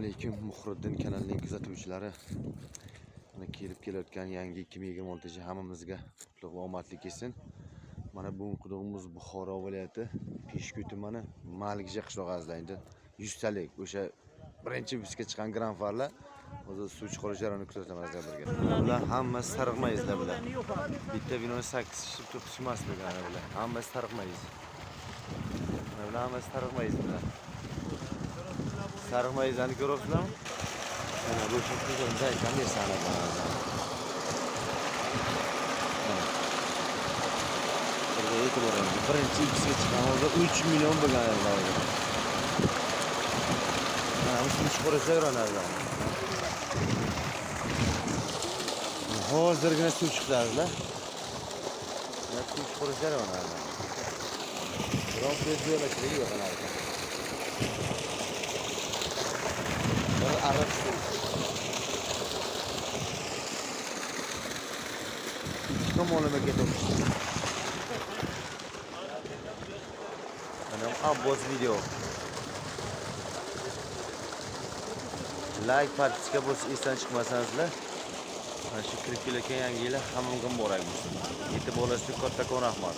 Assalomu alaykum Muhriddin kanalining kuzatuvchilari. Mana kelib kelayotgan yangi 2026 hammamizga qutlug' va omadli kelsin. Mana bu qudug'imiz Buxoro viloyati Peshku tumani Malikja qishlog'ida endi 100 talik o'sha birinchi vipsga chiqqan granfarlar hozir suvchi qurish jarayonini kuzatamiz birga. Bular hammasi tariqmayizlar bular. Bitta binoni 8 kishi 9 kishi emas bular. Hammasi tariqmayiz. Bular hammasi tariqmayiz bular. Sarımayızlarını görüyorsunuz mu? Yani bu çok güzel bir şey. Tam bir sahne var. Burada e'tiborim. Birinchi ikisiga chiqqan holda 3 million bo'lgan edi. Mana bu suv chiqarishga urinadilar. Hozirgina suv chiqdilar. Mana suv chiqarishga urinadilar. Biroq bezyo'laklik yo'q anaqa. Arab tomonlama ketamiz. Mana Abbos video. Like partisga bo'lsa esdan chiqmasanizlar. Mana shu kirib kelayotgan yangi yil hammamga muborak bo'lsin. Yetib olishga kattakon rahmat.